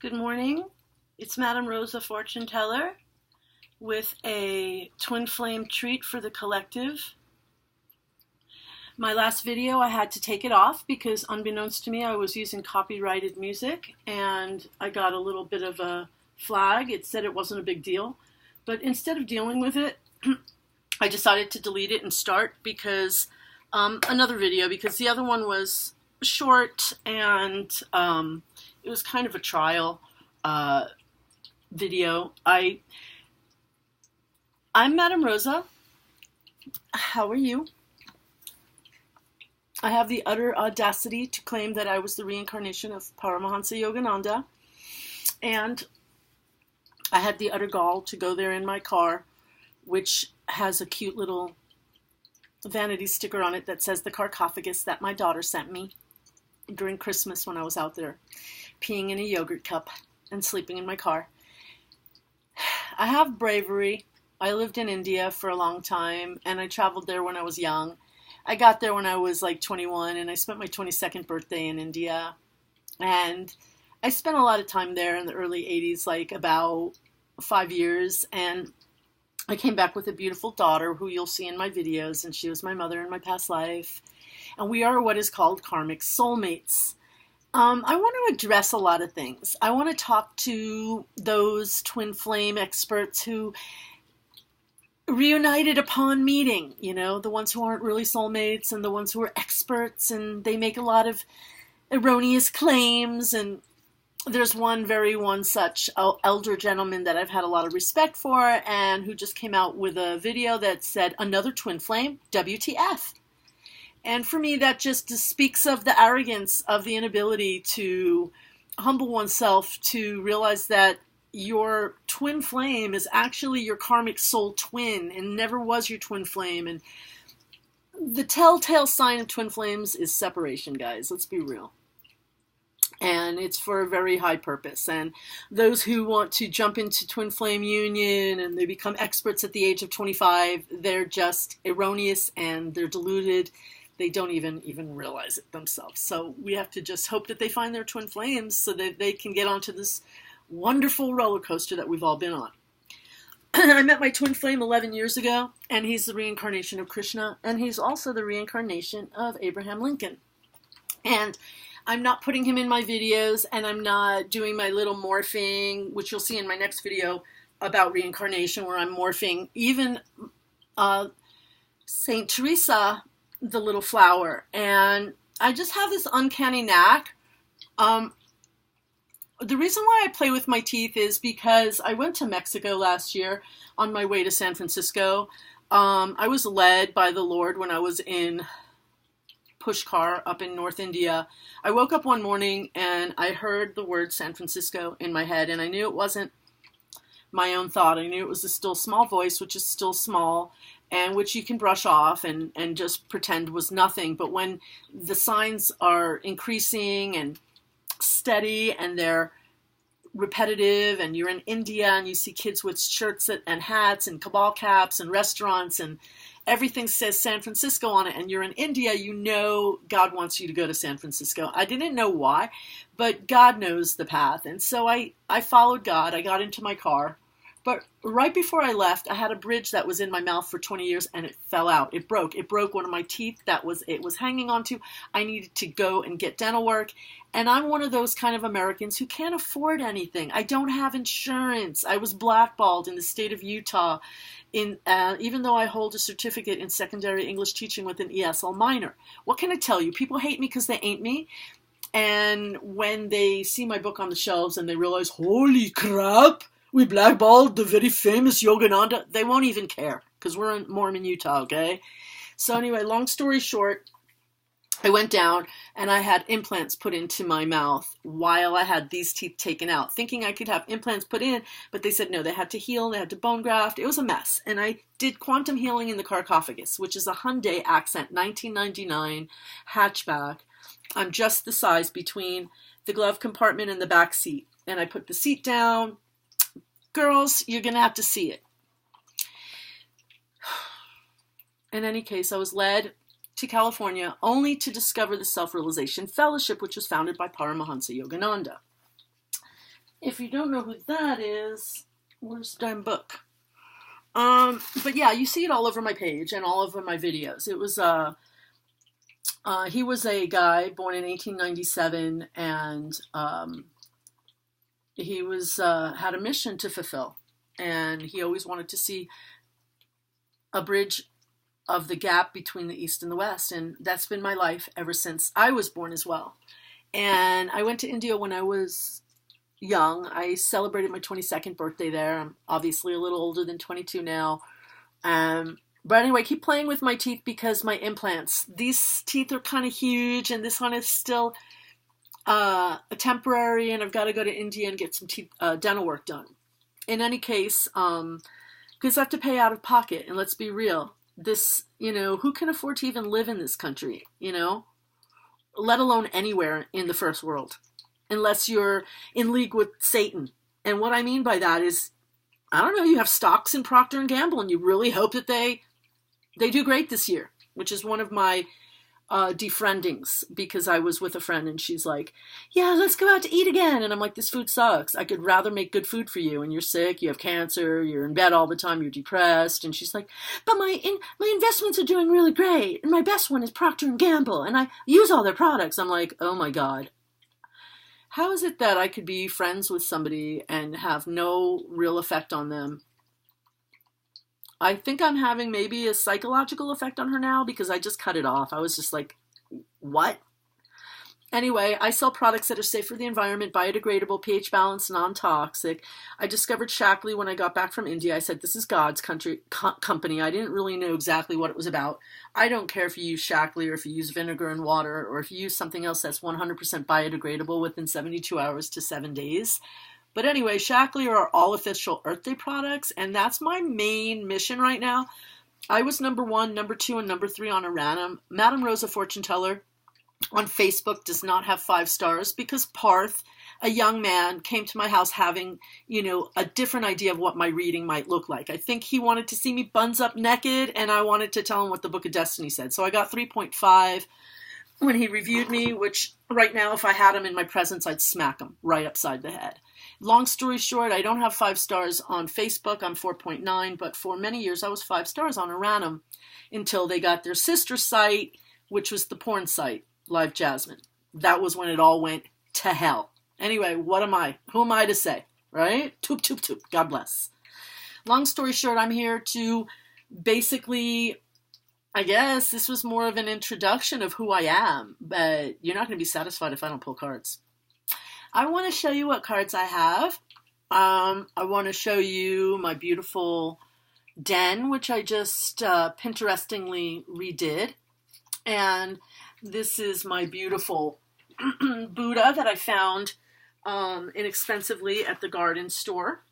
Good morning. It's Madame Rosa Fortune Teller with a twin flame treat for the collective. My last video, I had to take it off because unbeknownst to me, I was using copyrighted music and I got a little bit of a flag. It said it wasn't a big deal, but instead of dealing with it, I decided to delete it and start because another video, because the other one was short and it was kind of a trial video. I'm Madame Rosa. How are you? I have the utter audacity to claim that I was the reincarnation of Paramahansa Yogananda, and I had the utter gall to go there in my car, which has a cute little vanity sticker on it that says the sarcophagus that my daughter sent me during Christmas when I was out there peeing in a yogurt cup and sleeping in my car. I have bravery. I lived in India for a long time and I traveled there when I was young. I got there when I was like 21 and I spent my 22nd birthday in India. And I spent a lot of time there in the early 80s, like about 5 years. And I came back with a beautiful daughter who you'll see in my videos, and she was my mother in my past life. And we are what is called karmic soulmates. I want to address a lot of things. I want to talk to those twin flame experts who reunited upon meeting, the ones who aren't really soulmates and the ones who are experts, and they make a lot of erroneous claims. And there's one such elder gentleman that I've had a lot of respect for and who just came out with a video that said, "Another twin flame, WTF." And for me, that just speaks of the arrogance of the inability to humble oneself to realize that your twin flame is actually your karmic soul twin and never was your twin flame. And the telltale sign of twin flames is separation, guys. Let's be real. And it's for a very high purpose. And those who want to jump into twin flame union and they become experts at the age of 25, they're just erroneous and they're deluded. They don't even realize it themselves. So we have to just hope that they find their twin flames so that they can get onto this wonderful roller coaster that we've all been on. I met my twin flame 11 years ago, and he's the reincarnation of Krishna, and he's also the reincarnation of Abraham Lincoln. And I'm not putting him in my videos, and I'm not doing my little morphing, which you'll see in my next video about reincarnation, where I'm morphing even Saint Teresa, the little flower. And I just have this uncanny knack. The reason why I play with my teeth is because I went to Mexico last year on my way to San Francisco. I was led by the Lord when I was in Pushkar up in North India. I woke up one morning and I heard the word San Francisco in my head, and I knew it wasn't my own thought. I knew it was a still small voice, which is still small, and which you can brush off and just pretend was nothing. But when the signs are increasing and steady and they're repetitive, and you're in India and you see kids with shirts and hats and cabal caps and restaurants and everything says San Francisco on it, and you're in India, you know God wants you to go to San Francisco. I didn't know why, but God knows the path. And so I followed God. I got into my car. But right before I left, I had a bridge that was in my mouth for 20 years and it fell out. It broke. It broke one of my teeth that it was hanging onto. I needed to go and get dental work. And I'm one of those kind of Americans who can't afford anything. I don't have insurance. I was blackballed in the state of Utah, even though I hold a certificate in secondary English teaching with an ESL minor. What can I tell you? People hate me because they ain't me. And when they see my book on the shelves and they realize, holy crap, we blackballed the very famous Yogananda, they won't even care because we're in Mormon, Utah, okay? So anyway, long story short, I went down and I had implants put into my mouth while I had these teeth taken out, thinking I could have implants put in, but they said no, they had to heal, they had to bone graft. It was a mess. And I did quantum healing in the sarcophagus, which is a Hyundai Accent 1999 hatchback. I'm just the size between the glove compartment and the back seat. And I put the seat down. Girls, you're going to have to see it. In any case, I was led to California only to discover the Self-Realization Fellowship, which was founded by Paramahansa Yogananda. If you don't know who that is, where's the damn book? But yeah, you see it all over my page and all over my videos. It was, he was a guy born in 1897, and he was had a mission to fulfill, and he always wanted to see a bridge of the gap between the East and the West, and that's been my life ever since I was born as well. And I went to India when I was young. I celebrated my 22nd birthday there. I'm obviously a little older than 22 now. But anyway, I keep playing with my teeth because my implants, these teeth are kind of huge, and this one is still a temporary, and I've got to go to India and get some teeth, dental work done. In any case, because I have to pay out of pocket, and let's be real, this, who can afford to even live in this country, let alone anywhere in the first world, unless you're in league with Satan. And what I mean by that is, I don't know, you have stocks in Procter & Gamble, and you really hope that they do great this year, which is one of my defriendings, because I was with a friend and she's like, yeah, let's go out to eat again. And I'm like, this food sucks. I could rather make good food for you. And you're sick, you have cancer, you're in bed all the time, you're depressed. And she's like, but my investments are doing really great. And my best one is Procter & Gamble. And I use all their products. I'm like, oh my God. How is it that I could be friends with somebody and have no real effect on them? I think I'm having maybe a psychological effect on her now, because I just cut it off. I was just like, what? Anyway, I sell products that are safe for the environment, biodegradable, pH balanced, non-toxic. I discovered Shaklee when I got back from India. I said, this is God's company. I didn't really know exactly what it was about. I don't care if you use Shaklee, or if you use vinegar and water, or if you use something else that's 100% biodegradable within 72 hours to 7 days. But anyway, Shaklee are all official Earth Day products, and that's my main mission right now. I was number 1, number 2, and number 3 on a random. Madame Rosa Fortune Teller on Facebook does not have 5 stars because Parth, a young man, came to my house having, a different idea of what my reading might look like. I think he wanted to see me buns up naked, and I wanted to tell him what the Book of Destiny said. So I got 3.5 when he reviewed me, which right now, if I had him in my presence, I'd smack him right upside the head. Long story short, I don't have 5 stars on Facebook. I'm 4.9, but for many years I was 5 stars on a random until they got their sister site, which was the porn site, Live Jasmine. That was when it all went to hell. Anyway, what am I? Who am I to say, right? Toop, toop, toop. God bless. Long story short, I'm here to basically, I guess this was more of an introduction of who I am, but you're not going to be satisfied if I don't pull cards. I want to show you what cards I have. I want to show you my beautiful den, which I just Pinterestingly redid. And this is my beautiful Buddha that I found inexpensively at the garden store.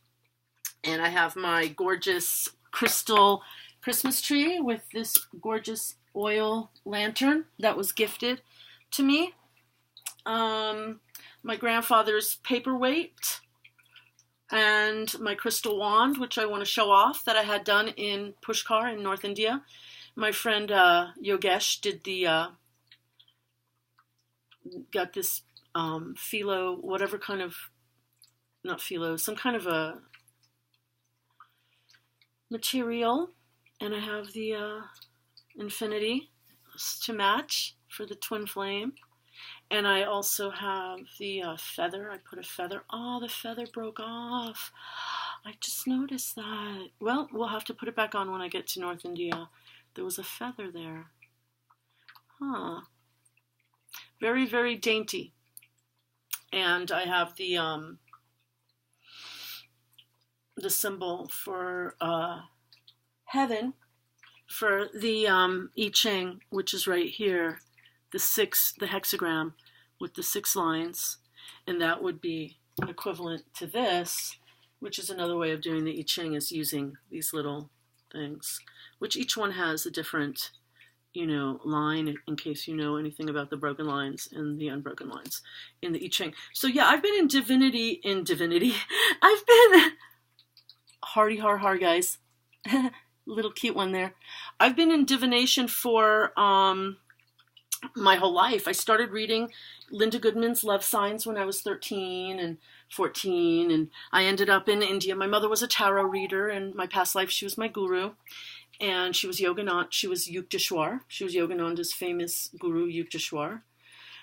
And I have my gorgeous crystal Christmas tree with this gorgeous oil lantern that was gifted to me. My grandfather's paperweight, and my crystal wand, which I want to show off, that I had done in Pushkar in North India. My friend Yogesh did got this philo, whatever kind of, not philo, some kind of a material, and I have the infinity to match for the twin flame. And I also have the feather. I put a feather. Oh, the feather broke off. I just noticed that. Well, we'll have to put it back on when I get to North India. There was a feather there. Huh. Very, very dainty. And I have the symbol for heaven for the I Ching, which is right here. The hexagram with the 6 lines, and that would be equivalent to this, which is another way of doing the I Ching, is using these little things, which each one has a different, line, in case you know anything about the broken lines and the unbroken lines in the I Ching. So yeah, I've been in divinity. I've been har, guys. Little cute one there. I've been in divination for my whole life. I started reading Linda Goodman's love signs when I was 13 and 14, and I ended up in India. My mother was a tarot reader. In my past life, she was my guru, and she was Yogananda. She was Yukteswar. She was Yogananda's famous guru, Yukteswar.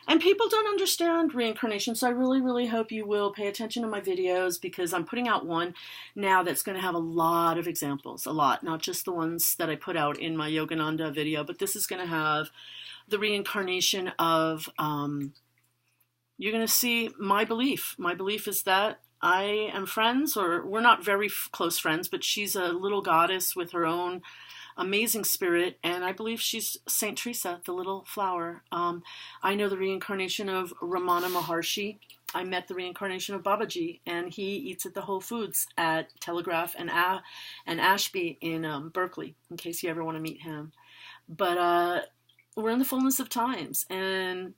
And people don't understand reincarnation, so I really, really hope you will pay attention to my videos, because I'm putting out one now that's going to have a lot of examples, a lot, not just the ones that I put out in my Yogananda video, but this is going to have the reincarnation of, you're going to see my belief. My belief is that I am friends, or we're not very close friends, but she's a little goddess with her own amazing spirit, and I believe she's Saint Teresa, the little flower. I know the reincarnation of Ramana Maharshi. I met the reincarnation of Babaji, and he eats at the Whole Foods at Telegraph and Ashby in Berkeley, in case you ever want to meet him. But we're in the fullness of times, and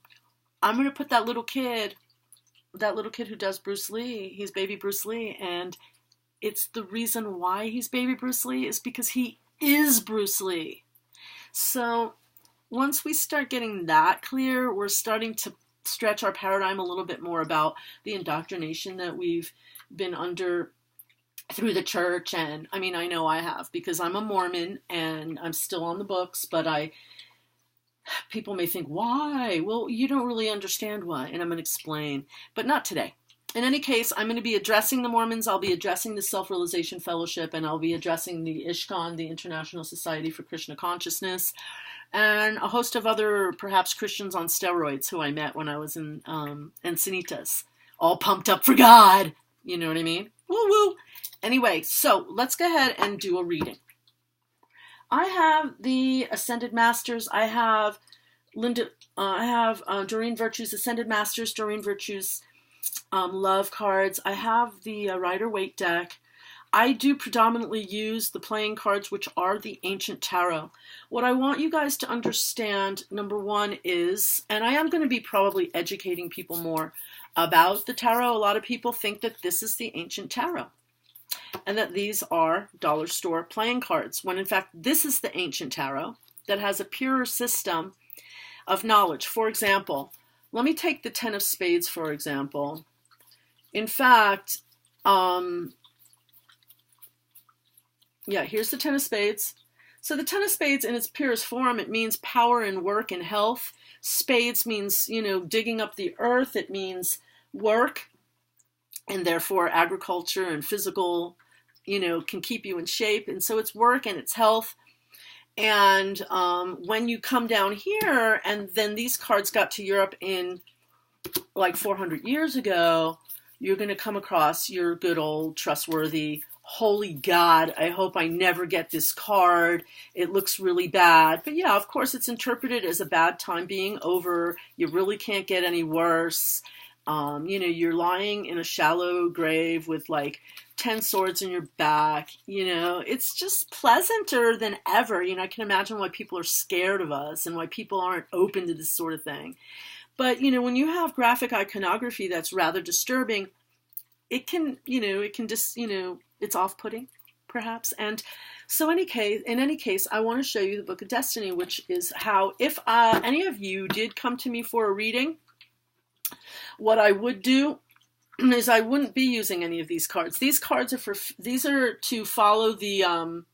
I'm going to put that little kid who does Bruce Lee, he's baby Bruce Lee, and it's the reason why he's baby Bruce Lee is because he is Bruce Lee. So once we start getting that clear, we're starting to stretch our paradigm a little bit more about the indoctrination that we've been under through the church. And I mean, I know I have, because I'm a Mormon and I'm still on the books, but people may think, why? Well, you don't really understand why, and I'm going to explain, but not today. In any case, I'm going to be addressing the Mormons, I'll be addressing the Self-Realization Fellowship, and I'll be addressing the ISKCON, the International Society for Krishna Consciousness, and a host of other, perhaps Christians on steroids who I met when I was in Encinitas, all pumped up for God. You know what I mean? Woo woo. Anyway, so let's go ahead and do a reading. I have the Ascended Masters. I have Doreen Virtue's Ascended Masters, Doreen Virtue's love cards. I have the Rider-Waite deck. I do predominantly use the playing cards, which are the Ancient Tarot. What I want you guys to understand, number one, is, and I am going to be probably educating people more about the tarot. A lot of people think that this is the Ancient Tarot, and that these are dollar store playing cards, when in fact this is the Ancient Tarot that has a purer system of knowledge. For example, let me take the Ten of Spades, for example. In fact, here's the Ten of Spades. So the Ten of Spades in its purest form, it means power and work and health. Spades means, digging up the earth. It means work, and therefore agriculture and physical, can keep you in shape. And so it's work and it's health. And when you come down here, and then these cards got to Europe in like 400 years ago, you're going to come across your good old trustworthy, holy God, I hope I never get this card. It looks really bad. But yeah, of course, it's interpreted as a bad time being over. You really can't get any worse. You're lying in a shallow grave with like 10 swords in your back. It's just pleasanter than ever. I can imagine why people are scared of us and why people aren't open to this sort of thing. But, when you have graphic iconography that's rather disturbing, it can just, it's off-putting, perhaps. And so in any case, I want to show you the Book of Destiny, which is how, if any of you did come to me for a reading, what I would do is I wouldn't be using any of these cards. These cards are to follow the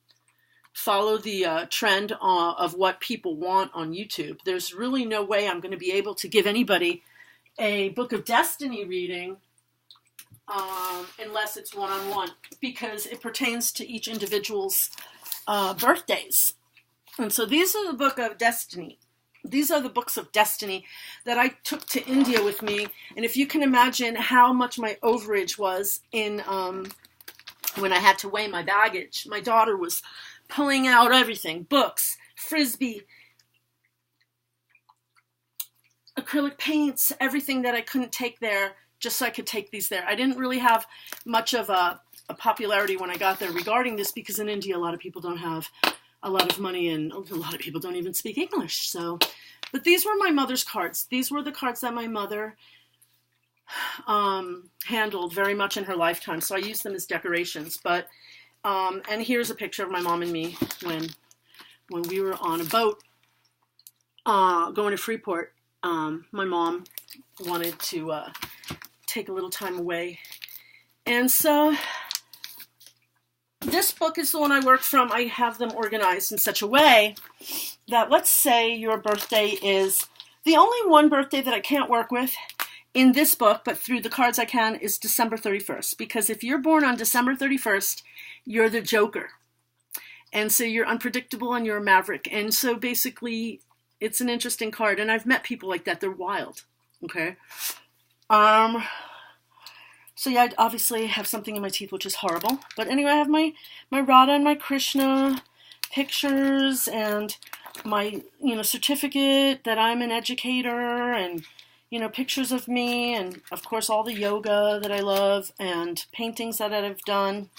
trend of what people want on YouTube. There's really no way I'm going to be able to give anybody a Book of Destiny reading unless it's one-on-one, because it pertains to each individual's birthdays. And so these are the Book of Destiny. These are the books of destiny that I took to India with me. And if you can imagine how much my overage was in when I had to weigh my baggage, my daughter was pulling out everything: books, frisbee, acrylic paints, everything that I couldn't take there, just so I could take these there. I didn't really have much of a popularity when I got there regarding this, because in India a lot of people don't have a lot of money, and a lot of people don't even speak English. So, but these were my mother's cards. These were the cards that my mother handled very much in her lifetime. So I used them as decorations. But and here's a picture of my mom and me when we were on a boat going to Freeport. My mom wanted to take a little time away. And so this book is the one I work from. I have them organized in such a way that, let's say your birthday is, the only one birthday that I can't work with in this book, but through the cards I can, is December 31st. Because if you're born on December 31st, you're the Joker. And so you're unpredictable and you're a maverick. And so basically, it's an interesting card. And I've met people like that. They're wild. Okay? So yeah, I obviously have something in my teeth, which is horrible. But anyway, I have my Radha and my Krishna pictures and my, certificate that I'm an educator, and, pictures of me, and of course all the yoga that I love and paintings that I've done.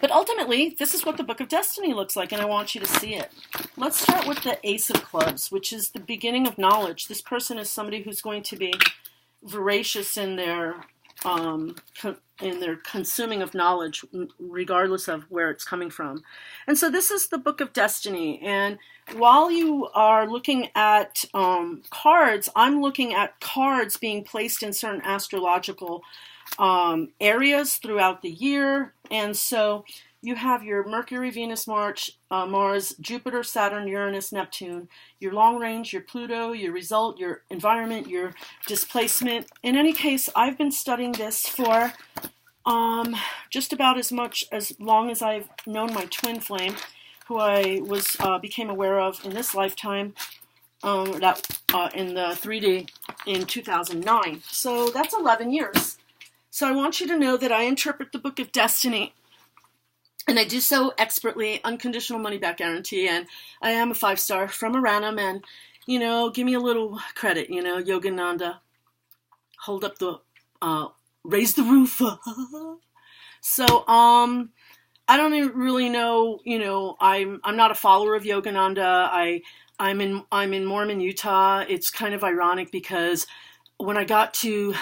But ultimately, this is what the Book of Destiny looks like, and I want you to see it. Let's start with the Ace of Clubs, which is the beginning of knowledge. This person is somebody who's going to be voracious in their consuming of knowledge, regardless of where it's coming from. And so this is the Book of Destiny. And while you are looking at cards, I'm looking at cards being placed in certain astrological areas throughout the year. And so you have your Mercury, Venus, Mars, Jupiter, Saturn, Uranus, Neptune, your long range, your Pluto, your result, your environment, your displacement. In any case, I've been studying this for just about as long as I've known my twin flame, who I became aware of in this lifetime, in the 3D in 2009. So that's 11 years. So I want you to know that I interpret the Book of Destiny, and I do so expertly, unconditional money back guarantee, and I am a 5-star from Aranam, and, give me a little credit, Yogananda, hold up raise the roof. So, I don't even really know, I'm not a follower of Yogananda. I'm in Mormon, Utah. It's kind of ironic because when I got to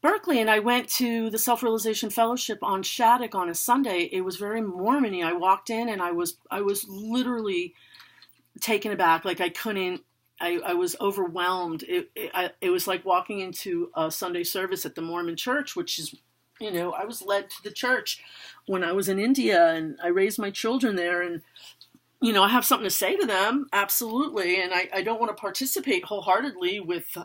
Berkeley and I went to the Self-Realization Fellowship on Shattuck on a Sunday, it was very Mormon-y. I walked in and I was literally taken aback. Like I was overwhelmed. It was like walking into a Sunday service at the Mormon church, which is, I was led to the church when I was in India, and I raised my children there, and, I have something to say to them, absolutely, and I don't want to participate wholeheartedly with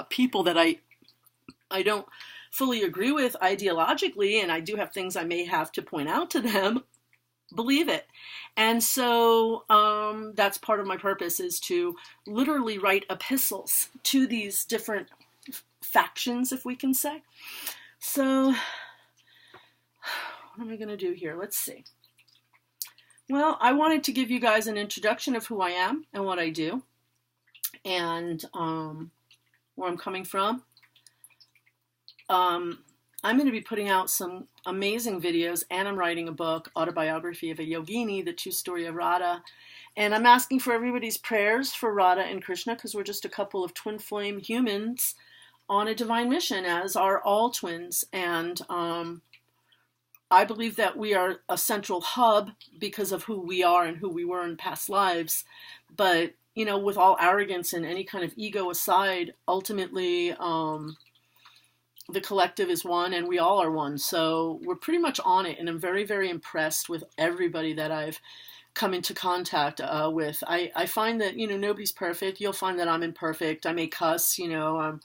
people that I don't fully agree with ideologically, and I do have things I may have to point out to them, believe it. And so that's part of my purpose, is to literally write epistles to these different factions, if we can say. So what am I going to do here? Let's see. Well, I wanted to give you guys an introduction of who I am and what I do, and where I'm coming from. I'm going to be putting out some amazing videos, and I'm writing a book, Autobiography of a Yogini, the true story of Radha. And I'm asking for everybody's prayers for Radha and Krishna, because we're just a couple of twin flame humans on a divine mission, as are all twins. And I believe that we are a central hub because of who we are and who we were in past lives. But, with all arrogance and any kind of ego aside, ultimately, the collective is one, and we all are one. So we're pretty much on it, and I'm very, very impressed with everybody that I've come into contact with. I find that, nobody's perfect. You'll find that I'm imperfect. I may cuss, I'm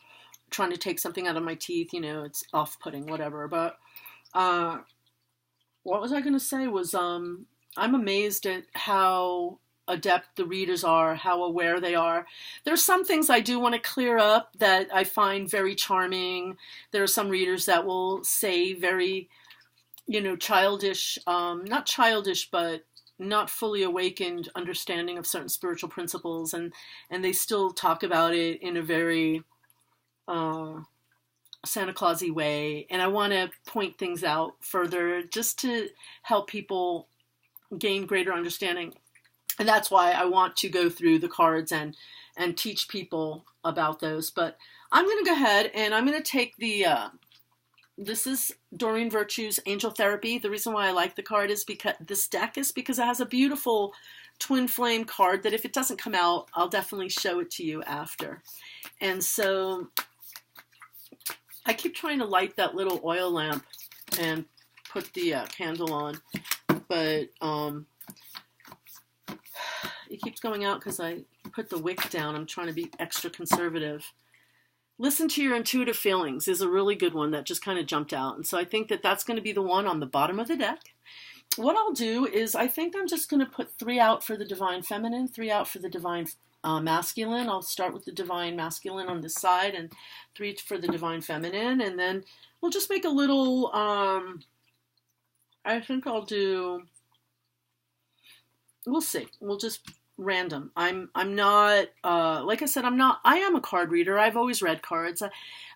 trying to take something out of my teeth, it's off-putting, whatever. But what was I going to say was I'm amazed at how adept the readers are, how aware they are. There's some things I do want to clear up that I find very charming. There are some readers that will say very, childish, not childish, but not fully awakened understanding of certain spiritual principles, and they still talk about it in a very Santa Clausy way. And I want to point things out further just to help people gain greater understanding. And that's why I want to go through the cards and teach people about those. But I'm going to go ahead and I'm going to take this is Doreen Virtue's Angel Therapy. The reason why I like the card is because this deck is because it has a beautiful twin flame card that if it doesn't come out, I'll definitely show it to you after. And so I keep trying to light that little oil lamp and put the candle on, but it keeps going out because I put the wick down. I'm trying to be extra conservative. Listen to your intuitive feelings is a really good one that just kind of jumped out. And so I think that that's going to be the one on the bottom of the deck. What I'll do is I think I'm just going to put 3 out for the Divine Feminine, 3 out for the Divine Masculine. I'll start with the Divine Masculine on this side and 3 for the Divine Feminine. And then we'll just make a little, I think I'll do, we'll see. We'll just random. I'm not, like I said, I am a card reader. I've always read cards.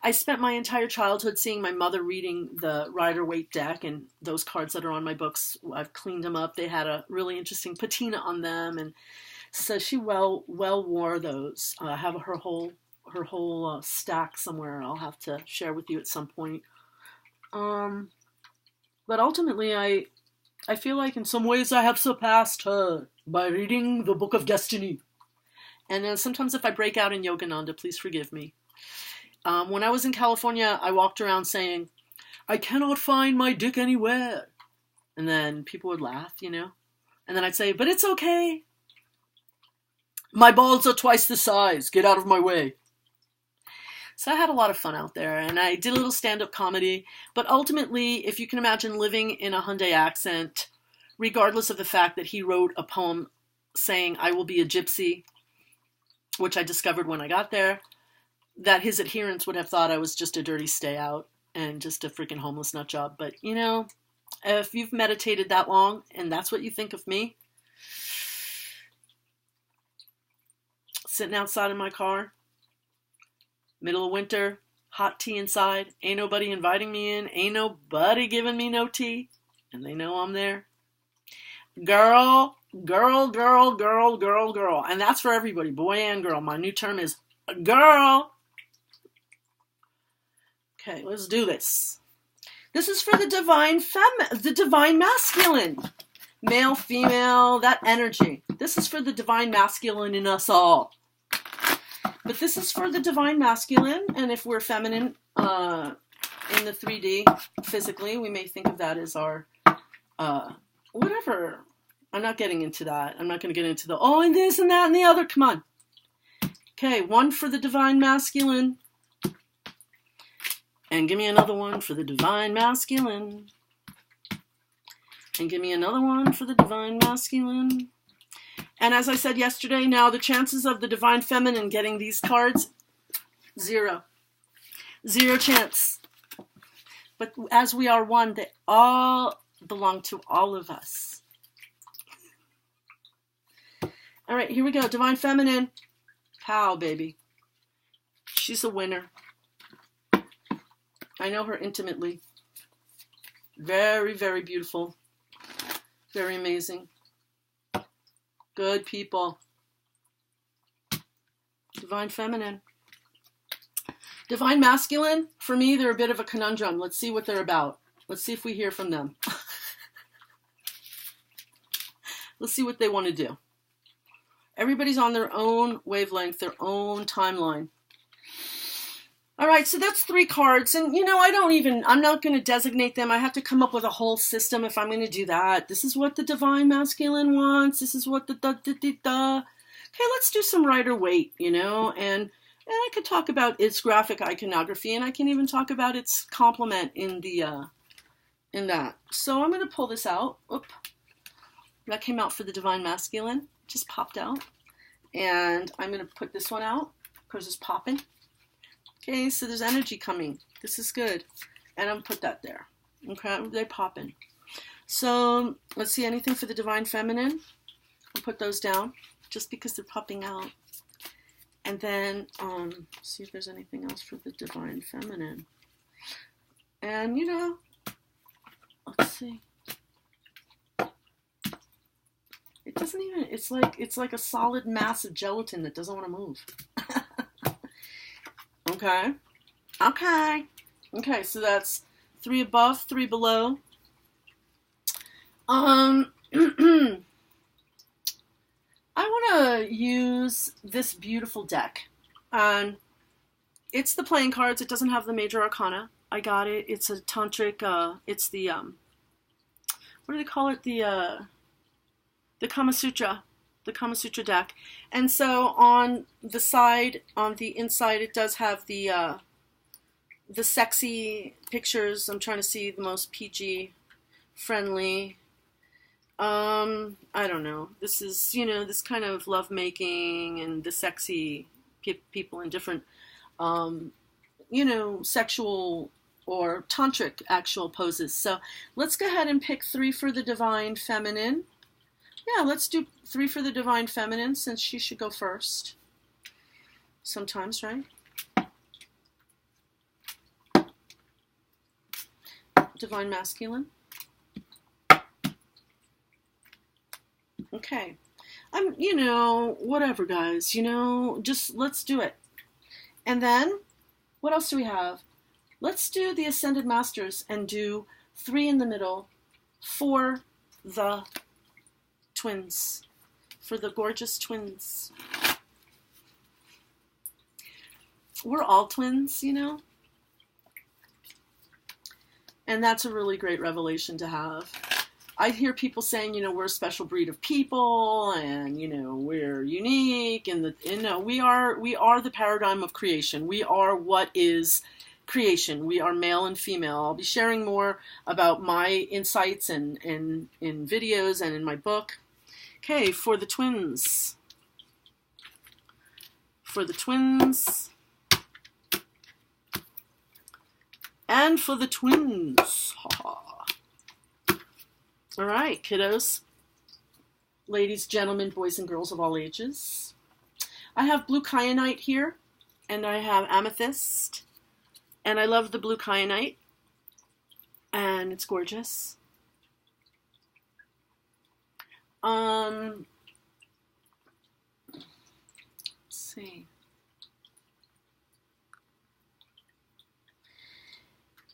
I spent my entire childhood seeing my mother reading the Rider-Waite deck, and those cards that are on my books, I've cleaned them up. They had a really interesting patina on them, and so she well wore those. I have her whole stack somewhere. I'll have to share with you at some point. But ultimately, I feel like in some ways I have surpassed her by reading the Book of Destiny. And then sometimes if I break out in Yogananda, please forgive me. When I was in California, I walked around saying, I cannot find my dick anywhere. And then people would laugh, you know. And then I'd say, but it's okay. My balls are twice the size. Get out of my way. So I had a lot of fun out there, and I did a little stand-up comedy. But ultimately, if you can imagine living in a Hyundai accent, regardless of the fact that he wrote a poem saying, I will be a gypsy, which I discovered when I got there, that his adherents would have thought I was just a dirty stay out and just a freaking homeless nut job. But, you know, if you've meditated that long and that's what you think of me, sitting outside in my car, middle of winter, hot tea inside, ain't nobody inviting me in, ain't nobody giving me no tea, and they know I'm there. Girl. And that's for everybody, boy and girl. My new term is girl. Okay, let's do this. This is for the divine masculine. Male, female, that energy. This is for the divine masculine in us all. But this is for the divine masculine, and if we're feminine in the 3D physically, we may think of that as our whatever. I'm not getting into that. I'm not going to get into the, oh, and this and that and the other. Come on. Okay, 1 for the divine masculine. And give me another one for the divine masculine. And give me another one for the divine masculine. And as I said yesterday, now the chances of the divine feminine getting these cards, 0. 0 chance. But as we are one, they all belong to all of us. All right, here we go. Divine feminine. Pow, baby. She's a winner. I know her intimately. Very, very beautiful. Very amazing. Good people. Divine feminine. Divine masculine, for me, they're a bit of a conundrum. Let's see what they're about. Let's see if we hear from them. Let's see what they want to do. Everybody's on their own wavelength, their own timeline. All right, so that's 3 cards. And, you know, I'm not going to designate them. I have to come up with a whole system if I'm going to do that. This is what the divine masculine wants. This is what the da-da-da-da. Okay, let's do some Rider-Waite, you know, and I could talk about its graphic iconography, and I can even talk about its complement in that. So I'm going to pull this out. Oop. That came out for the divine masculine. Just popped out. And I'm going to put this one out because it's popping. Okay, so there's energy coming. This is good. And I'm going to put that there. Okay, they're popping. So let's see, anything for the divine feminine. I'll put those down just because they're popping out. And then see if there's anything else for the divine feminine. And, you know, let's see. It doesn't even, it's like a solid mass of gelatin that doesn't want to move. Okay, so that's 3 above, 3 below. I want to use this beautiful deck. And It's the playing cards. It doesn't have the major arcana. I got it. It's a tantric, it's the, what do they call it? The Kama Sutra. The Kama Sutra deck. And so on the side, on the inside, it does have the sexy pictures. I'm trying to see the most PG friendly. I don't know. This is, this kind of lovemaking and the sexy people in different, sexual or tantric actual poses. So let's go ahead and pick 3 for the Divine Feminine. Yeah, let's do 3 for the Divine Feminine since she should go first. Sometimes, right? Divine Masculine. Okay. Whatever, guys. Just let's do it. And then, what else do we have? Let's do the Ascended Masters and do 3 in the middle for the twins. For the gorgeous twins. We're all twins, And that's a really great revelation to have. I hear people saying, we're a special breed of people, and we're unique, and we are the paradigm of creation. We are what is creation. We are male and female. I'll be sharing more about my insights and in videos and in my book. Okay, for the twins. For the twins. And for the twins. All right, kiddos, ladies, gentlemen, boys and girls of all ages. I have blue kyanite here, and I have amethyst, and I love the blue kyanite, and it's gorgeous. Let's see.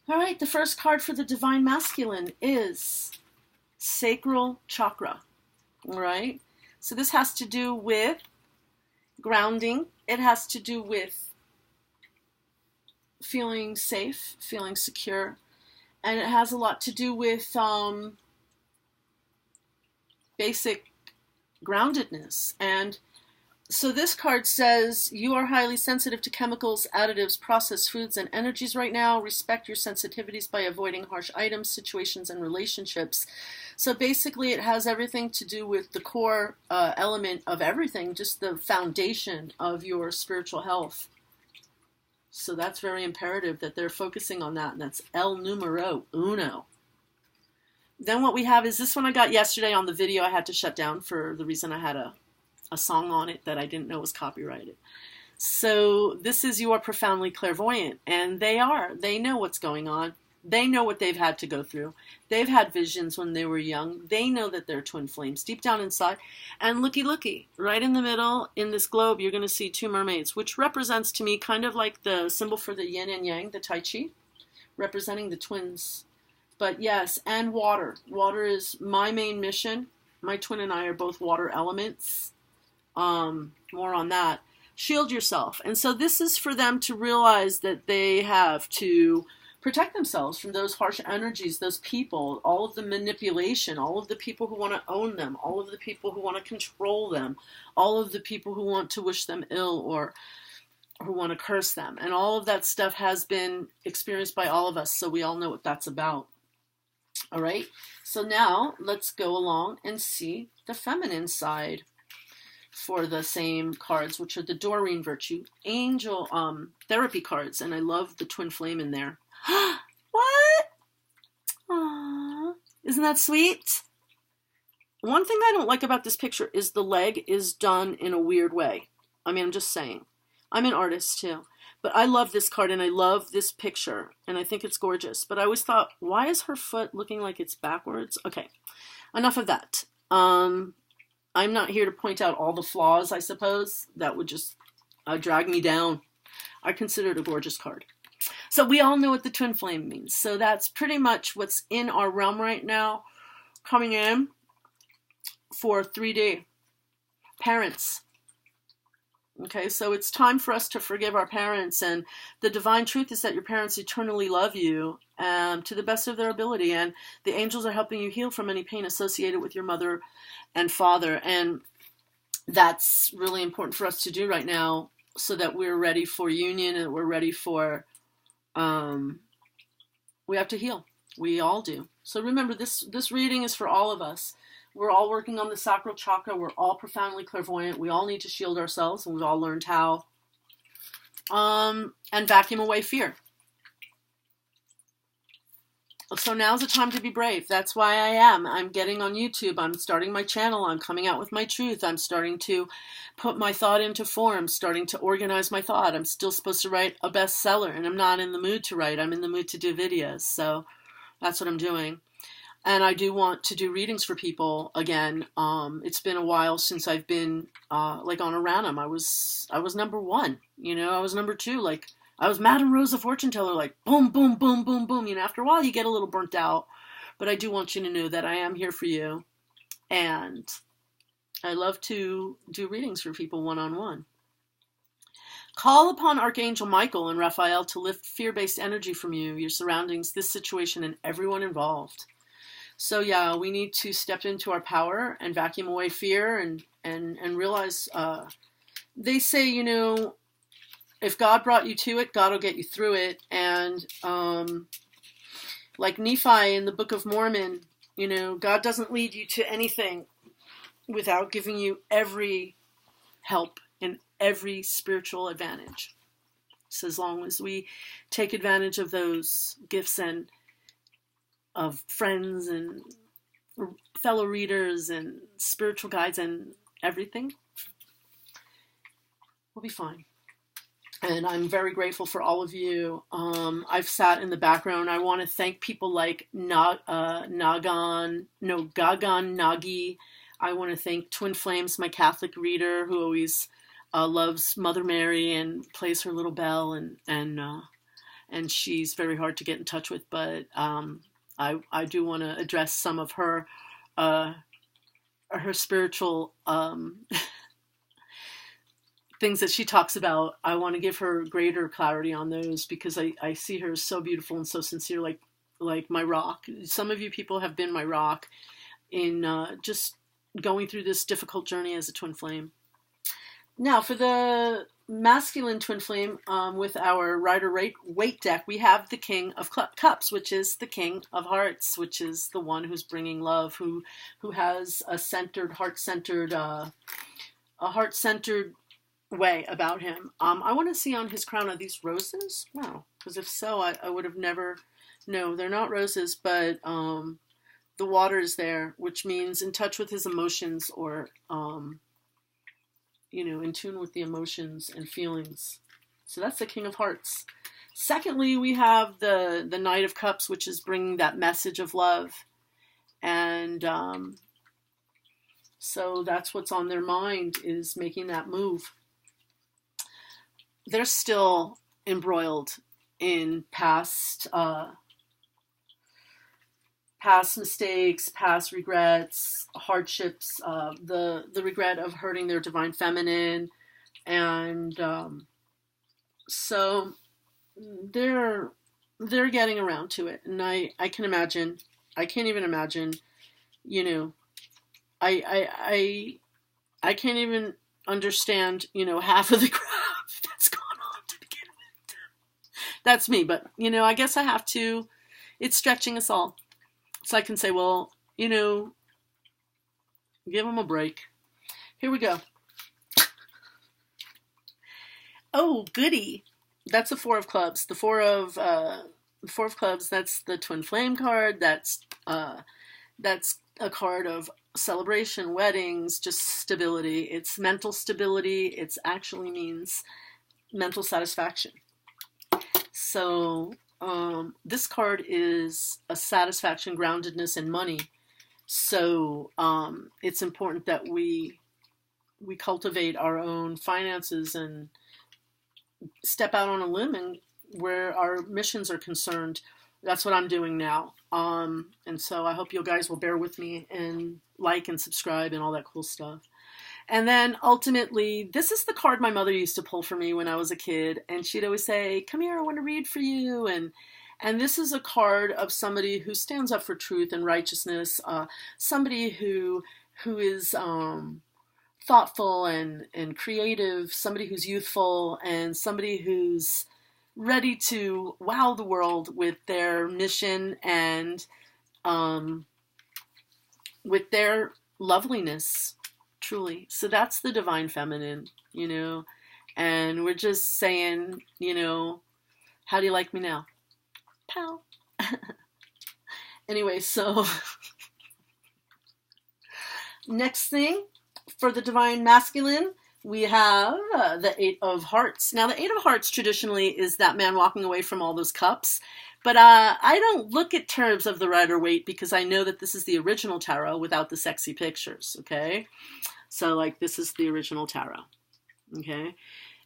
All right, the first card for the Divine Masculine is Sacral Chakra. All right, so this has to do with grounding. It has to do with feeling safe, feeling secure, and it has a lot to do with basic groundedness. And so this card says, you are highly sensitive to chemicals, additives, processed foods, and energies right now. Respect your sensitivities by avoiding harsh items, situations, and relationships. So basically it has everything to do with the core element of everything, just the foundation of your spiritual health. So that's very imperative that they're focusing on that, and that's el numero uno. Then what we have is this one I got yesterday on the video. I had to shut down for the reason I had a song on it that I didn't know was copyrighted. So this is You Are Profoundly Clairvoyant, and they are. They know what's going on. They know what they've had to go through. They've had visions when they were young. They know that they're twin flames deep down inside. And looky, right in the middle in this globe, you're going to see 2 mermaids, which represents to me kind of like the symbol for the yin and yang, the Tai Chi, representing the twins. But yes, and water. Water is my main mission. My twin and I are both water elements. More on that. Shield yourself. And so this is for them to realize that they have to protect themselves from those harsh energies, those people, all of the manipulation, all of the people who want to own them, all of the people who want to control them, all of the people who want to wish them ill or who want to curse them. And all of that stuff has been experienced by all of us, so we all know what that's about. All right, so now let's go along and see the feminine side for the same cards, which are the Doreen Virtue Angel therapy cards. And I love the twin flame in there. What? Aww. Isn't that sweet? One thing I don't like about this picture is the leg is done in a weird way. I mean, I'm just saying. I'm an artist too. But I love this card and I love this picture. And I think it's gorgeous. But I always thought, why is her foot looking like it's backwards? Okay, enough of that. I'm not here to point out all the flaws, I suppose. That would just drag me down. I consider it a gorgeous card. So we all know what the twin flame means. So that's pretty much what's in our realm right now. Coming in for 3D. Parents. Okay, so it's time for us to forgive our parents, and the divine truth is that your parents eternally love you to the best of their ability, and the angels are helping you heal from any pain associated with your mother and father, and that's really important for us to do right now so that we're ready for union and we're ready for, we have to heal. We all do. So remember, this reading is for all of us. We're all working on the sacral chakra. We're all profoundly clairvoyant. We all need to shield ourselves, and we've all learned how. And vacuum away fear. So now's the time to be brave. That's why I'm getting on YouTube. I'm starting my channel. I'm coming out with my truth. I'm starting to put my thought into form, starting to organize my thought. I'm still supposed to write a bestseller, and I'm not in the mood to write. I'm in the mood to do videos. So that's what I'm doing. And I do want to do readings for people again. It's been a while since I've been like on a random. I was number one, I was number two. Like I was Madame Rosa fortune teller, like boom, boom, boom, boom, boom. After a while you get a little burnt out, but I do want you to know that I am here for you. And I love to do readings for people one-on-one. Call upon Archangel Michael and Raphael to lift fear-based energy from you, your surroundings, this situation, and everyone involved. So yeah, we need to step into our power and vacuum away fear and realize, they say, if God brought you to it, God will get you through it. And like Nephi in the Book of Mormon, God doesn't lead you to anything without giving you every help and every spiritual advantage. So as long as we take advantage of those gifts and of friends and fellow readers and spiritual guides and everything, we'll be fine. And I'm very grateful for all of you. I've sat in the background. I want to thank people like Gagan Nagi. I want to thank Twin Flames, my Catholic reader, who always loves Mother Mary and plays her little bell, and she's very hard to get in touch with, but I do want to address some of her spiritual things that she talks about. I want to give her greater clarity on those because I see her as so beautiful and so sincere, like my rock. Some of you people have been my rock in just going through this difficult journey as a twin flame. Now, for the masculine twin flame, with our Rider Waite deck, we have the King of Cups, which is the King of Hearts, which is the one who's bringing love, who has a centered, heart-centered way about him. I want to see on his crown, are these roses? No, because if so, I would have never. No, they're not roses, but the water is there, which means in touch with his emotions, or in tune with the emotions and feelings. So that's the King of Hearts. Secondly, we have the Knight of Cups, which is bringing that message of love. And so that's what's on their mind, is making that move. They're still embroiled in past mistakes, past regrets, hardships, the regret of hurting their divine feminine, and so they're getting around to it. And I can imagine, I can't even imagine, I can't even understand, half of the crap that's gone on to begin with. That's me, but I guess I have to. It's stretching us all. So I can say, well, give them a break. Here we go. Oh, goody. That's the Four of Clubs. The Four of Clubs, that's the Twin Flame card. That's a card of celebration, weddings, just stability. It's mental stability. It actually means mental satisfaction. So this card is a satisfaction, groundedness, and money. So it's important that we cultivate our own finances and step out on a limb and where our missions are concerned. That's what I'm doing now. And so I hope you guys will bear with me and like and subscribe and all that cool stuff. And then ultimately, this is the card my mother used to pull for me when I was a kid. And she'd always say, come here, I want to read for you. And this is a card of somebody who stands up for truth and righteousness, somebody who is thoughtful and creative, somebody who's youthful, and somebody who's ready to wow the world with their mission and with their loveliness, truly. So that's the divine feminine, and we're just saying, how do you like me now? Pow. Anyway, so next thing for the divine masculine, we have the Eight of Hearts. Now, the Eight of Hearts traditionally is that man walking away from all those cups. But I don't look at terms of the Rider-Waite because I know that this is the original tarot without the sexy pictures, okay? So, this is the original tarot, okay?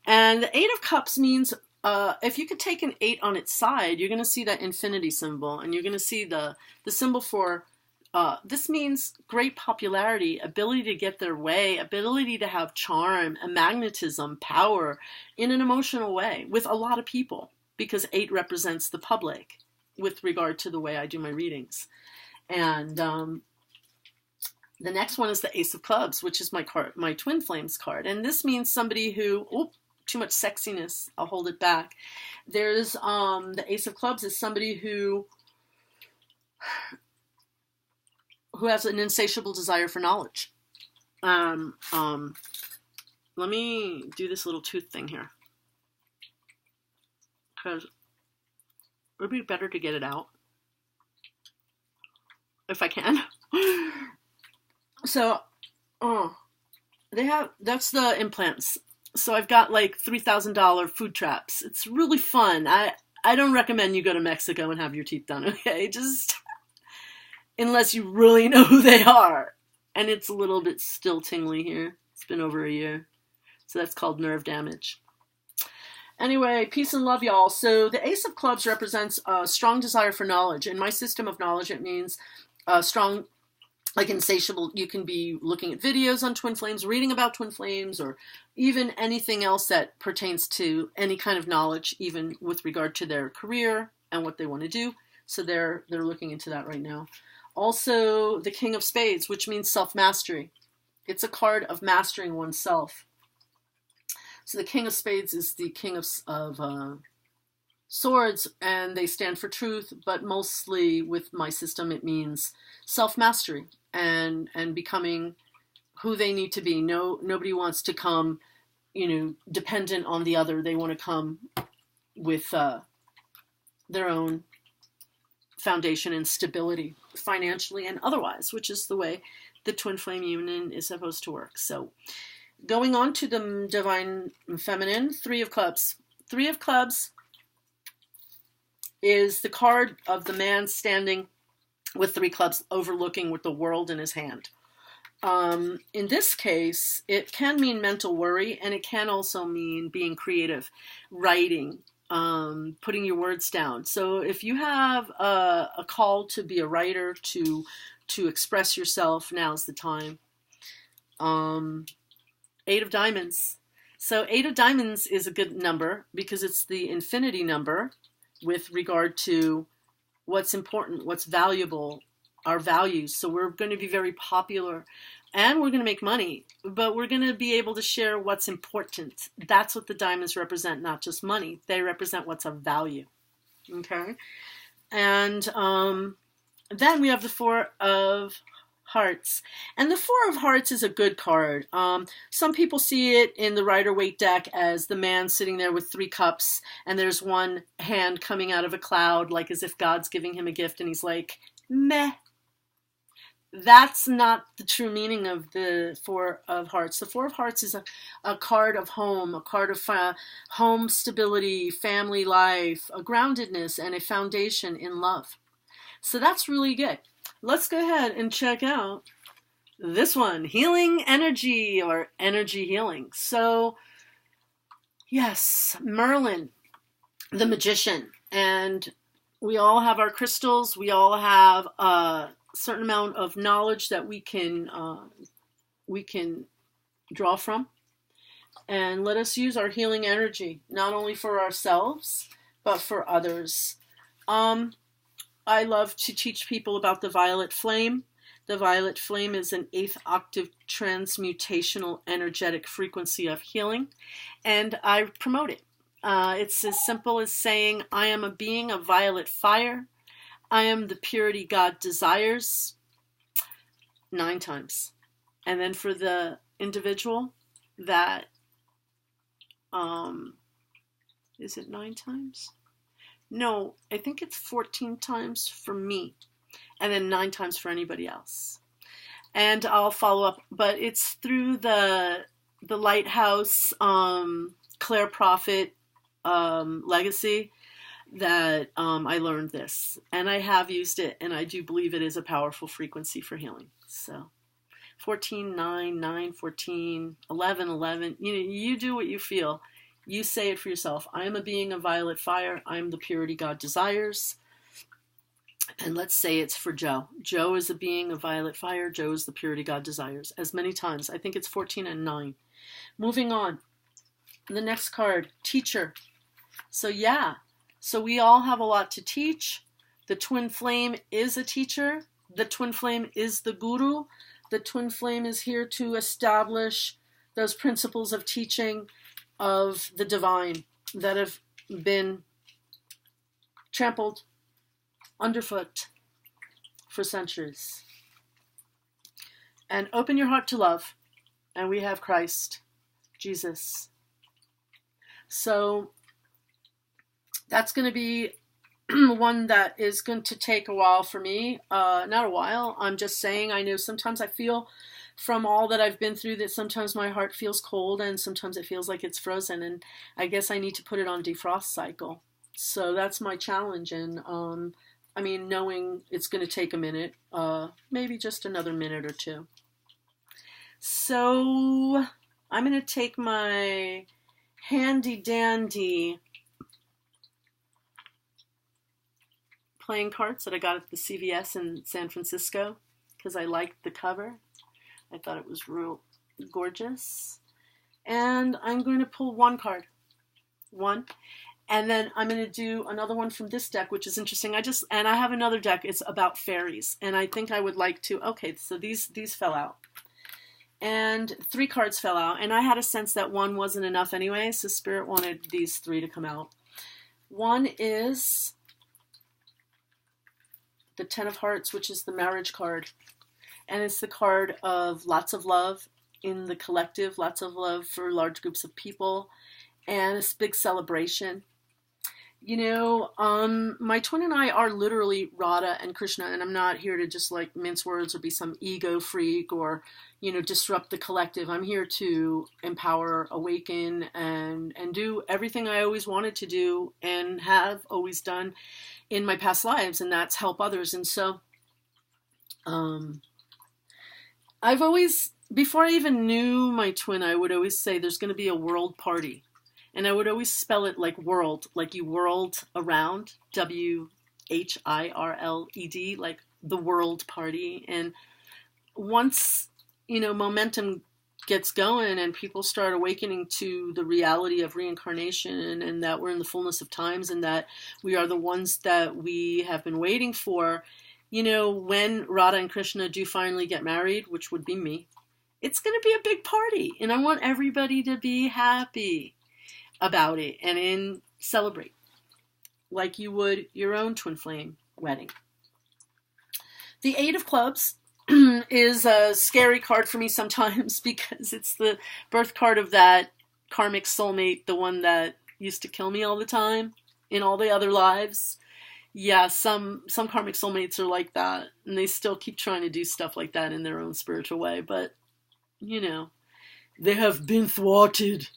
And the Eight of Cups means if you could take an 8 on its side, you're going to see that infinity symbol, and you're going to see the symbol for, this means great popularity, ability to get their way, ability to have charm, a magnetism, power in an emotional way with a lot of people. Because 8 represents the public with regard to the way I do my readings. And the next one is the Ace of Clubs, which is my Twin Flames card. And this means somebody who, too much sexiness, I'll hold it back. There's the Ace of Clubs is somebody who has an insatiable desire for knowledge. Let me do this little tooth thing here. Because it would be better to get it out if I can. So, that's the implants. So I've got like $3,000 food traps. It's really fun. I don't recommend you go to Mexico and have your teeth done, okay? Just unless you really know who they are. And it's a little bit still tingly here. It's been over a year. So that's called nerve damage. Anyway, peace and love, y'all. So the Ace of Clubs represents a strong desire for knowledge. In my system of knowledge, it means strong, insatiable. You can be looking at videos on twin flames, reading about twin flames, or even anything else that pertains to any kind of knowledge, even with regard to their career and what they want to do. So they're looking into that right now. Also, the King of Spades, which means self-mastery. It's a card of mastering oneself. So the King of Spades is the King of Swords, and they stand for truth, but mostly with my system it means self-mastery and becoming who they need to be. Nobody wants to come, dependent on the other. They want to come with their own foundation and stability, financially and otherwise, which is the way the twin flame union is supposed to work. So going on to the divine feminine, Three of Clubs. Three of Clubs is the card of the man standing with 3 clubs overlooking with the world in his hand. In this case, it can mean mental worry, and it can also mean being creative, writing, putting your words down. So if you have a call to be a writer, to express yourself, now's the time. 8 of Diamonds. So 8 of Diamonds is a good number because it's the infinity number with regard to what's important, what's valuable, our values. So we're going to be very popular and we're going to make money, but we're going to be able to share what's important. That's what the diamonds represent, not just money. They represent what's of value. Okay? And then we have the Four of Hearts. And the Four of Hearts is a good card. Some people see it in the Rider-Waite deck as the man sitting there with 3 cups, and there's one hand coming out of a cloud, like as if God's giving him a gift, and he's like, meh. That's not the true meaning of the Four of Hearts. The Four of Hearts is a card of home, a card of home stability, family life, a groundedness, and a foundation in love. So that's really good. Let's go ahead and check out this one, Healing Energy, or Energy Healing. So, yes, Merlin, the magician, and we all have our crystals. We all have a certain amount of knowledge that we can draw from. And let us use our healing energy, not only for ourselves, but for others. I love to teach people about the violet flame. The violet flame is an 8th octave transmutational energetic frequency of healing, and I promote it. It's as simple as saying, I am a being of violet fire. I am the purity God desires, 9 times. And then for the individual, that, is it 9 times? No, I think it's 14 times for me, and then 9 times for anybody else. And I'll follow up, but it's through the Lighthouse Claire Prophet legacy that I learned this, and I have used it, and I do believe it is a powerful frequency for healing. So 14, 9, 9, 14, 11, 11, you do what you feel. You say it for yourself. I am a being of violet fire. I am the purity God desires. And let's say it's for Joe. Joe is a being of violet fire. Joe is the purity God desires. As many times. I think it's 14 and 9. Moving on. The next card, teacher. So yeah. So we all have a lot to teach. The twin flame is a teacher. The twin flame is the guru. The twin flame is here to establish those principles of teaching of the divine that have been trampled underfoot for centuries. And open your heart to love. And we have Christ, Jesus. So that's going to be one that is going to take a while for me. Not a while. I'm just saying, I know sometimes I feel from all that I've been through that sometimes my heart feels cold and sometimes it feels like it's frozen, and I guess I need to put it on defrost cycle. So that's my challenge. And knowing it's going to take a minute, maybe just another minute or two. So I'm going to take my handy dandy playing cards that I got at the CVS in San Francisco because I liked the cover. I thought it was real gorgeous. And I'm going to pull one card. One. And then I'm going to do another one from this deck, which is interesting. I have another deck. It's about fairies. And I think I would like to... Okay, so these fell out. And 3 cards fell out. And I had a sense that one wasn't enough anyway. So Spirit wanted these 3 to come out. One is the 10 of Hearts, which is the marriage card. And it's the card of lots of love in the collective, lots of love for large groups of people, and a big celebration. My twin and I are literally Radha and Krishna, and I'm not here to just like mince words or be some ego freak or, disrupt the collective. I'm here to empower, awaken, and do everything I always wanted to do and have always done in my past lives, and that's help others. And so, I've always, before I even knew my twin, I would always say there's going to be a world party. And I would always spell it like world, like you whirled around, WHIRLED, like the world party. And once, momentum gets going and people start awakening to the reality of reincarnation and that we're in the fullness of times and that we are the ones that we have been waiting for, when Radha and Krishna do finally get married, which would be me, it's going to be a big party. And I want everybody to be happy about it and celebrate like you would your own twin flame wedding. The 8 of Clubs is a scary card for me sometimes because it's the birth card of that karmic soulmate, the one that used to kill me all the time in all the other lives. Yeah, some karmic soulmates are like that, and they still keep trying to do stuff like that in their own spiritual way, but, they have been thwarted.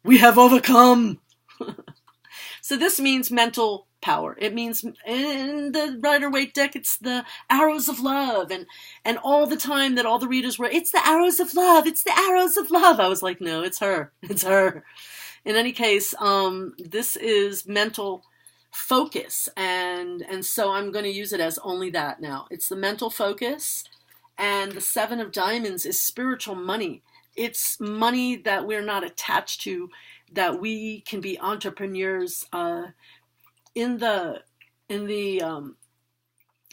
We have overcome. So this means mental power. It means in the Rider-Waite deck, it's the arrows of love. And all the time that all the readers were, it's the arrows of love. It's the arrows of love. I was like, no, it's her. It's her. In any case, this is mental focus. And so I'm going to use it as only that now. It's the mental focus. And the Seven of Diamonds is spiritual money. It's money that we're not attached to, that we can be entrepreneurs. In the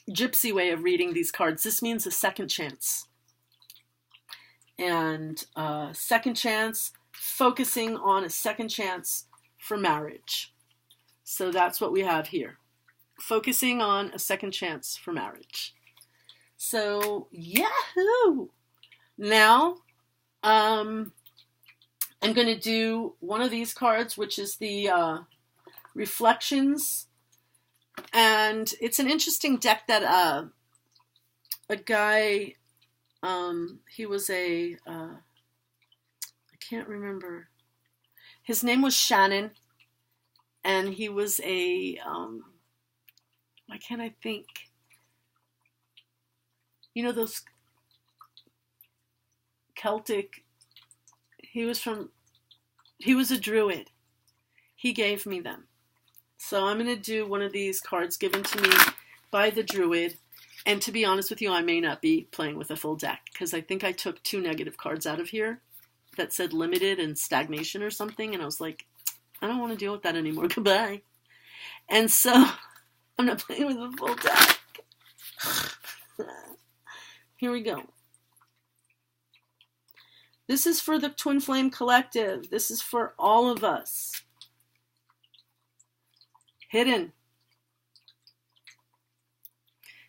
gypsy way of reading these cards, this means a second chance. And second chance, focusing on a second chance for marriage. So that's what we have here. Focusing on a second chance for marriage. So, yahoo! Now, I'm going to do one of these cards, which is the Reflections. And it's an interesting deck that a guy, he was I can't remember. His name was Shannon, and he was why can't I think? You know those Celtic, he was a druid. He gave me them. So I'm going to do one of these cards given to me by the druid. And to be honest with you, I may not be playing with a full deck, because I think I took 2 negative cards out of here that said limited and stagnation or something. And I was like, I don't want to deal with that anymore. Goodbye. And so I'm not playing with a full deck. Here we go. This is for the Twin Flame Collective. This is for all of us. Hidden.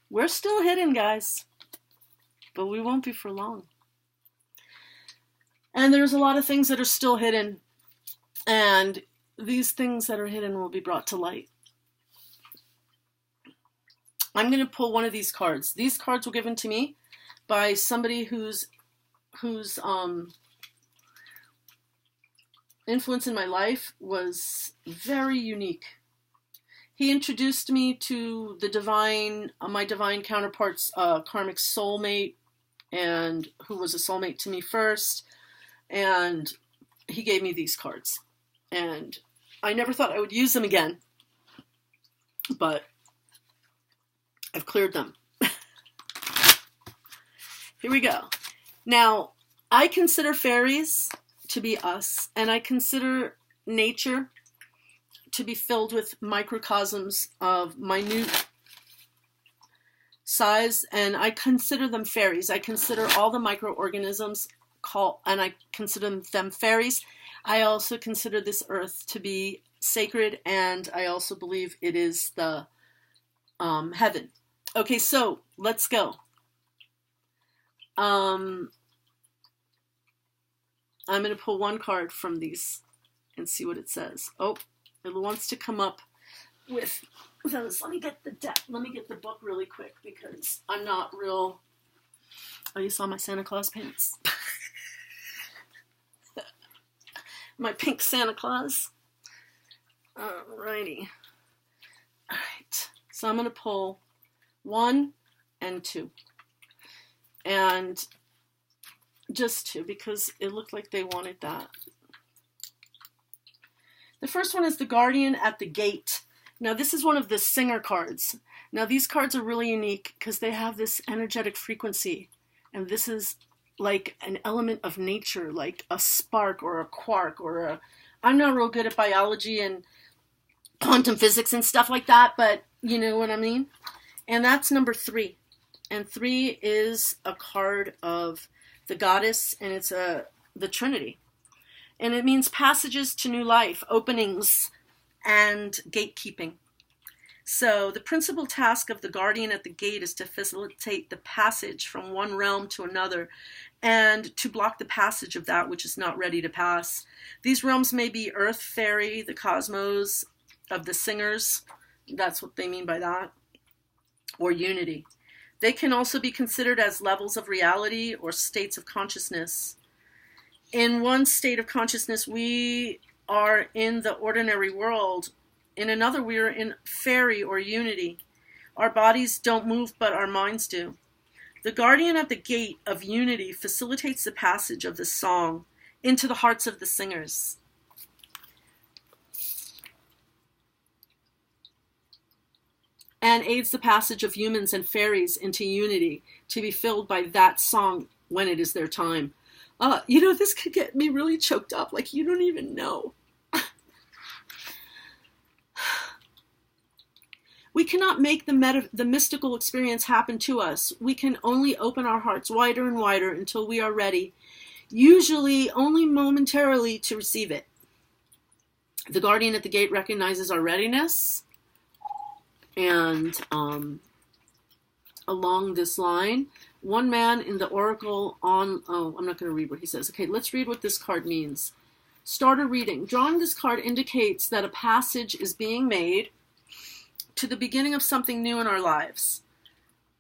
We're still hidden, guys. But we won't be for long. And there's a lot of things that are still hidden. And these things that are hidden will be brought to light. I'm going to pull one of these cards. These cards were given to me by somebody whose influence in my life was very unique. He introduced me to the divine, my divine counterpart's karmic soulmate, and who was a soulmate to me first, and he gave me these cards. And I never thought I would use them again, but I've cleared them. Here we go. Now, I consider fairies to be us, and I consider nature to be filled with microcosms of minute size, and I consider them fairies. I consider all the microorganisms and I consider them fairies. I also consider this earth to be sacred, and I also believe it is the heaven. Okay, so let's go. I'm going to pull one card from these and see what it says. Oh, it wants to come up with those. Let me get the deck. Let me get the book really quick, because I'm not real. Oh, you saw my Santa Claus pants? My pink Santa Claus. Alrighty. Alright. So I'm going to pull 1 and 2. And just 2, because it looked like they wanted that. The first one is the Guardian at the Gate. Now, this is one of the Singer cards. Now, these cards are really unique because they have this energetic frequency. And this is like an element of nature, like a spark or a quark or a... I'm not real good at biology and quantum physics and stuff like that, but you know what I mean? And that's number 3. And 3 is a card of the goddess, and it's the Trinity. And it means passages to new life, openings, and gatekeeping. So the principal task of the Guardian at the Gate is to facilitate the passage from one realm to another, and to block the passage of that which is not ready to pass. These realms may be Earth, Fairy, the cosmos of the Singers. That's what they mean by that. Or unity. They can also be considered as levels of reality or states of consciousness. In one state of consciousness, we are in the ordinary world. In another, we are in fairy or unity. Our bodies don't move, but our minds do. The Guardian at the Gate of unity facilitates the passage of the song into the hearts of the singers. and aids the passage of humans and fairies into unity, to be filled by that song when it is their time. This could get me really choked up, like you don't even know. We cannot make the mystical experience happen to us. We can only open our hearts wider and wider until we are ready, usually only momentarily, to receive it. The guardian at the gate recognizes our readiness, and along this line, one man in the oracle I'm not going to read what he says. Okay, let's read what this card means. Starter reading. Drawing this card indicates that a passage is being made to the beginning of something new in our lives.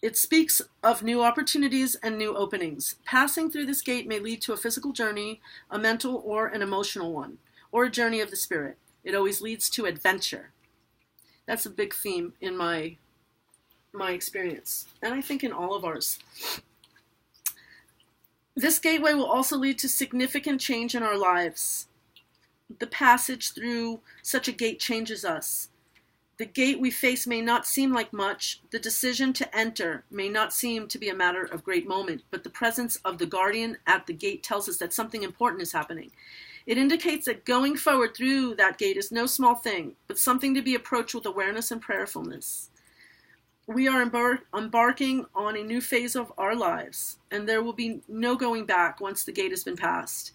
It speaks of new opportunities and new openings. Passing through this gate may lead to a physical journey, a mental or an emotional one, or a journey of the spirit. It always leads to adventure. That's a big theme in my experience, and I think in all of ours. This gateway will also lead to significant change in our lives. The passage through such a gate changes us. The gate we face may not seem like much. The decision to enter may not seem to be a matter of great moment, but the presence of the guardian at the gate tells us that something important is happening. It indicates that going forward through that gate is no small thing, but something to be approached with awareness and prayerfulness. We are embarking on a new phase of our lives, and there will be no going back once the gate has been passed.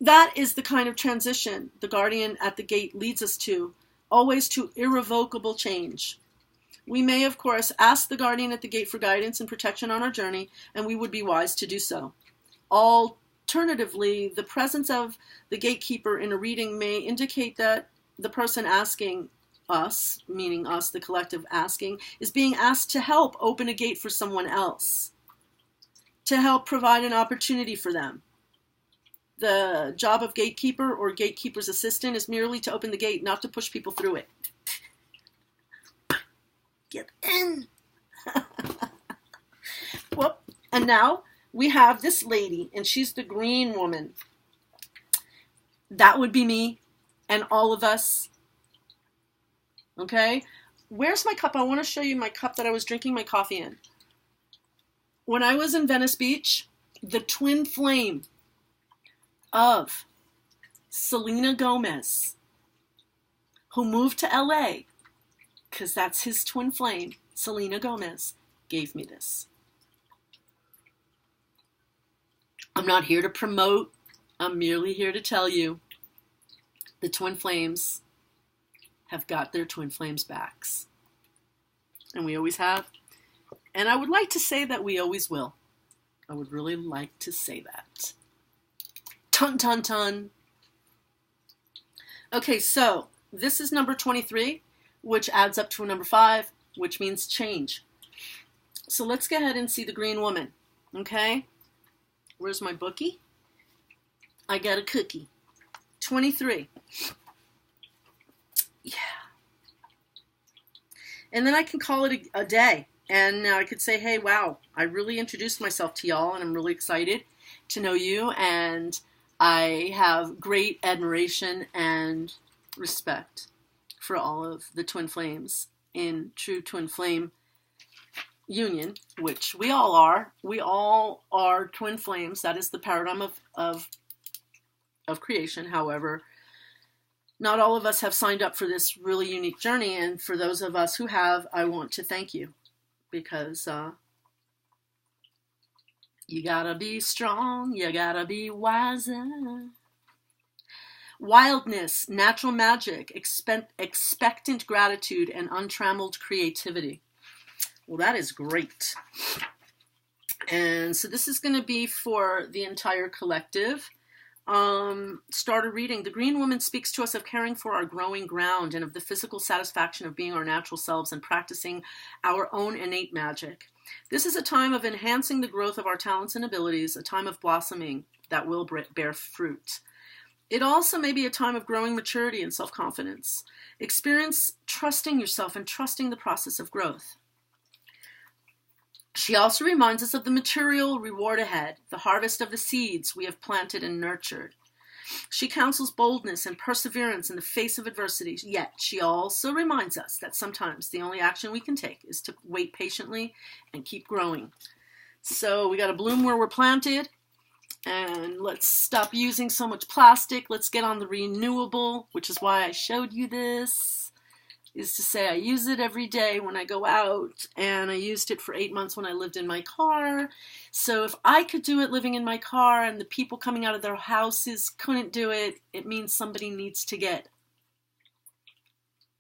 That is the kind of transition the guardian at the gate leads us to, always to irrevocable change. We may, of course, ask the guardian at the gate for guidance and protection on our journey, and we would be wise to do so. Alternatively, the presence of the gatekeeper in a reading may indicate that the person asking us, meaning us, the collective asking, is being asked to help open a gate for someone else, to help provide an opportunity for them. The job of gatekeeper or gatekeeper's assistant is merely to open the gate, not to push people through it. Get in! Whoop. And now we have this lady, and she's the green woman. That would be me and all of us. Okay? Where's my cup? I want to show you my cup that I was drinking my coffee in. When I was in Venice Beach, the twin flame of Selena Gomez, who moved to LA, because that's his twin flame, Selena Gomez, gave me this. I'm not here to promote, I'm merely here to tell you the twin flames have got their twin flames backs. And we always have. And I would like to say that we always will. I would really like to say that. Ton, ton, ton. Okay, so this is number 23, which adds up to a number 5, which means change. So let's go ahead and see the green woman. Okay? Where's my bookie? I got a cookie. 23. Yeah. And then I can call it a day. And now I could say, hey, wow, I really introduced myself to y'all, and I'm really excited to know you, and I have great admiration and respect for all of the twin flames in true twin flame union, which we all are. We all are twin flames. That is the paradigm of creation. However, not all of us have signed up for this really unique journey, and for those of us who have, I want to thank you, because you gotta be strong, you gotta be wiser. Wildness, natural magic, expectant gratitude, and untrammeled creativity. Well, that is great. And so this is going to be for the entire collective. Starter reading. The green woman speaks to us of caring for our growing ground and of the physical satisfaction of being our natural selves and practicing our own innate magic. This is a time of enhancing the growth of our talents and abilities, a time of blossoming that will bear fruit. It also may be a time of growing maturity and self-confidence. Experience trusting yourself and trusting the process of growth. She also reminds us of the material reward ahead, the harvest of the seeds we have planted and nurtured. She counsels boldness and perseverance in the face of adversity, yet she also reminds us that sometimes the only action we can take is to wait patiently and keep growing. So we got to bloom where we're planted, and let's stop using so much plastic. Let's get on the renewable, which is why I showed you this, is to say I use it every day when I go out, and I used it for 8 months when I lived in my car. So if I could do it living in my car and the people coming out of their houses couldn't do it, it means somebody needs to get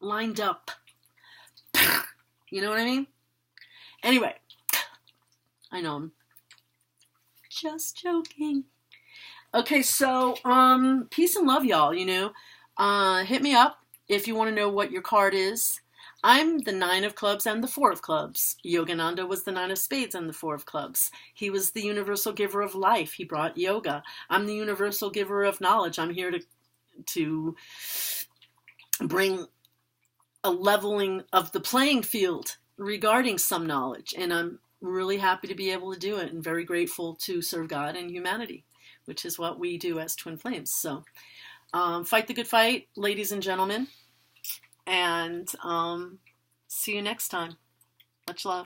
lined up. You know what I mean? Anyway, I know I'm just joking. Okay, so peace and love, y'all. Hit me up if you want to know what your card is. I'm the 9 of clubs and the 4 of clubs. Yogananda was the 9 of spades and the 4 of clubs. He was the universal giver of life. He brought yoga. I'm the universal giver of knowledge. I'm here to bring a leveling of the playing field regarding some knowledge, and I'm really happy to be able to do it, and very grateful to serve God and humanity, which is what we do as Twin Flames. So fight the good fight, ladies and gentlemen, and see you next time. Much love.